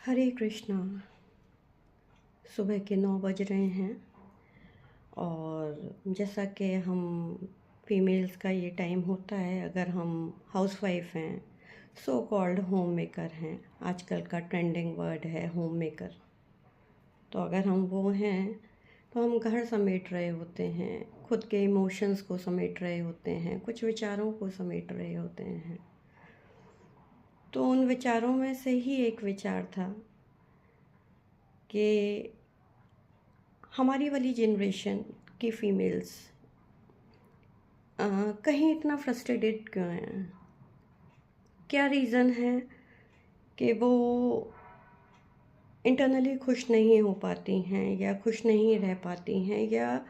हरे कृष्णा। सुबह के 9 बज रहे हैं और जैसा कि हम फीमेल्स का ये टाइम होता है, अगर हम हाउसवाइफ हैं, सो कॉल्ड होम मेकर हैं, आजकल का ट्रेंडिंग वर्ड है होम मेकर। तो अगर हम वो हैं तो हम घर समेट रहे होते हैं, खुद के इमोशंस को समेट रहे होते हैं, कुछ विचारों को समेट रहे होते हैं। तो उन विचारों में से ही एक विचार था कि हमारी वाली जनरेशन की फ़ीमेल्स कहीं इतना फ्रस्ट्रेटेड क्यों हैं? क्या रीज़न है कि वो इंटरनली खुश नहीं हो पाती हैं या खुश नहीं रह पाती हैं, या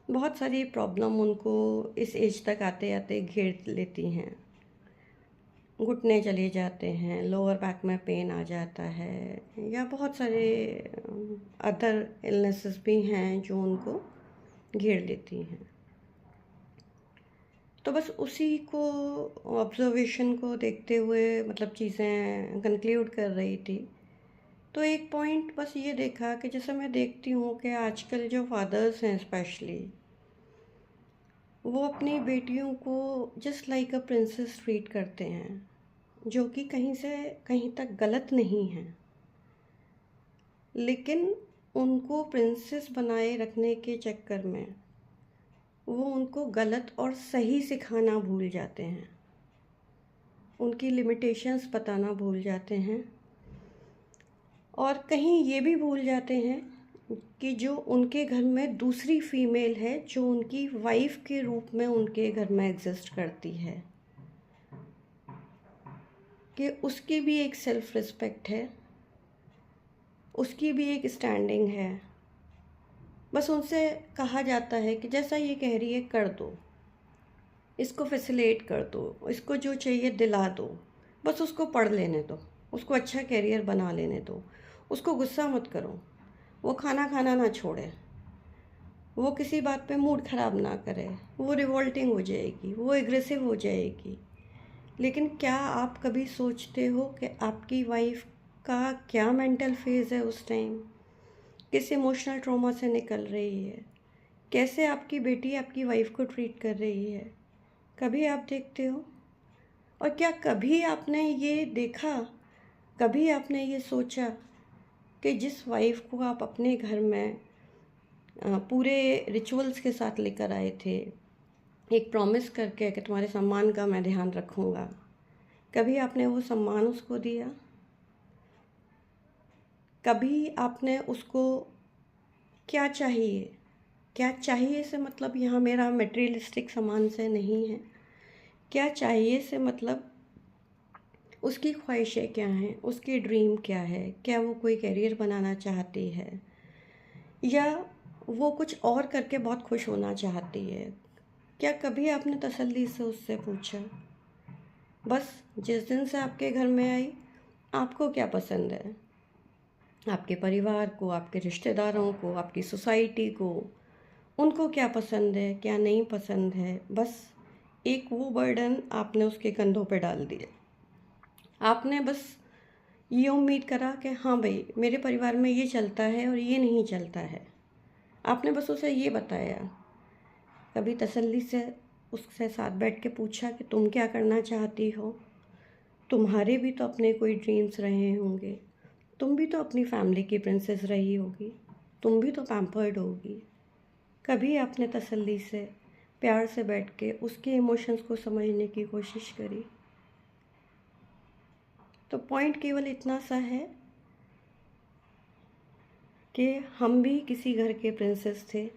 बहुत सारी प्रॉब्लम उनको इस एज तक आते आते घेर लेती हैं। घुटने चले जाते हैं, लोअर बैक में पेन आ जाता है, या बहुत सारे अदर इलनेसेस भी हैं जो उनको घेर लेती हैं। तो बस उसी को ऑब्जर्वेशन को देखते हुए मतलब चीज़ें कंक्लूड कर रही थी। तो एक पॉइंट बस ये देखा कि जैसे मैं देखती हूँ कि आजकल जो फादर्स हैं स्पेशली, वो अपनी बेटियों को just like a princess treat करते हैं, जो कि कहीं से कहीं तक गलत नहीं है, लेकिन उनको प्रिंसेस बनाए रखने के चक्कर में वो उनको गलत और सही सिखाना भूल जाते हैं, उनकी लिमिटेशंस बताना भूल जाते हैं, और कहीं ये भी भूल जाते हैं कि जो उनके घर में दूसरी फीमेल है, जो उनकी वाइफ के रूप में उनके घर में एग्जिस्ट करती है, कि उसकी भी एक सेल्फ रिस्पेक्ट है, उसकी भी एक स्टैंडिंग है। बस उनसे कहा जाता है कि जैसा ये कह रही है कर दो, इसको फैसिलिटेट कर दो, इसको जो चाहिए दिला दो, बस उसको पढ़ लेने दो, उसको अच्छा कैरियर बना लेने दो, उसको गुस्सा मत करो, वो खाना खाना ना छोड़े, वो किसी बात पे मूड ख़राब ना करे, वो रिवोल्टिंग हो जाएगी, वो एग्रेसिव हो जाएगी। लेकिन क्या आप कभी सोचते हो कि आपकी वाइफ का क्या मेंटल फेज़ है उस टाइम, किस इमोशनल ट्रॉमा से निकल रही है, कैसे आपकी बेटी आपकी वाइफ को ट्रीट कर रही है? कभी आप देखते हो? और क्या कभी आपने ये देखा, कभी आपने ये सोचा कि जिस वाइफ को आप अपने घर में पूरे रिचुअल्स के साथ लेकर आए थे, एक प्रॉमिस करके कि तुम्हारे सम्मान का मैं ध्यान रखूँगा, कभी आपने वो सम्मान उसको दिया? कभी आपने उसको क्या चाहिए, क्या चाहिए से मतलब यहाँ मेरा मटेरियलिस्टिक सामान से नहीं है, क्या चाहिए से मतलब उसकी ख्वाहिशें क्या हैं, उसकी ड्रीम क्या है, क्या वो कोई करियर बनाना चाहती है, या वो कुछ और करके बहुत खुश होना चाहती है? क्या कभी आपने तसल्ली से उससे पूछा? बस जिस दिन से आपके घर में आई, आपको क्या पसंद है, आपके परिवार को, आपके रिश्तेदारों को, आपकी सोसाइटी को, उनको क्या पसंद है, क्या नहीं पसंद है, बस एक वो बर्डन आपने उसके कंधों पे डाल दिया। आपने बस ये उम्मीद करा कि हाँ भाई, मेरे परिवार में ये चलता है और ये नहीं चलता है। आपने बस उसे ये बताया। कभी तसल्ली से उसके साथ बैठ के पूछा कि तुम क्या करना चाहती हो? तुम्हारे भी तो अपने कोई ड्रीम्स रहे होंगे, तुम भी तो अपनी फैमिली की प्रिंसेस रही होगी, तुम भी तो पैम्पर्ड होगी। कभी आपने तसल्ली से प्यार से बैठ के उसके इमोशंस को समझने की कोशिश करी? तो पॉइंट केवल इतना सा है कि हम भी किसी घर के प्रिंसेस थे,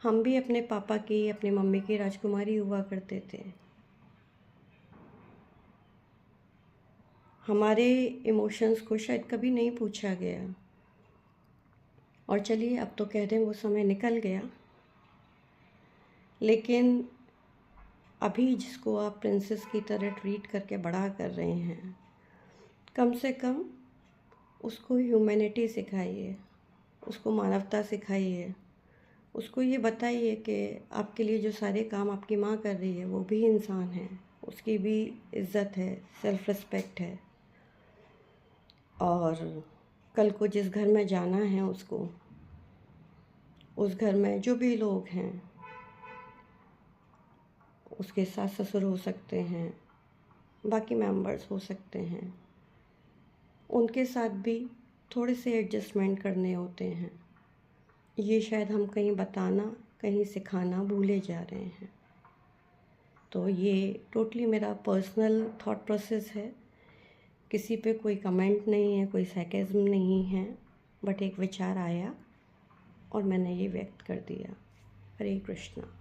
हम भी अपने पापा की, अपनी मम्मी की राजकुमारी हुआ करते थे। हमारे इमोशंस को शायद कभी नहीं पूछा गया, और चलिए अब तो कह दें वो समय निकल गया। लेकिन अभी जिसको आप प्रिंसेस की तरह ट्रीट करके बड़ा कर रहे हैं, कम से कम उसको ह्यूमैनिटी सिखाइए, उसको मानवता सिखाइए, उसको ये बताइए कि आपके लिए जो सारे काम आपकी माँ कर रही है वो भी इंसान है, उसकी भी इज़्ज़त है, सेल्फ़ रिस्पेक्ट है। और कल को जिस घर में जाना है उसको, उस घर में जो भी लोग हैं, उसके सास ससुर हो सकते हैं, बाकी मेंबर्स हो सकते हैं, उनके साथ भी थोड़े से एडजस्टमेंट करने होते हैं। ये शायद हम कहीं बताना, कहीं सिखाना भूले जा रहे हैं। तो ये टोटली मेरा पर्सनल थॉट प्रोसेस है, किसी पे कोई कमेंट नहीं है, कोई सरकाज़म नहीं है, बट एक विचार आया और मैंने ये व्यक्त कर दिया। हरे कृष्णा।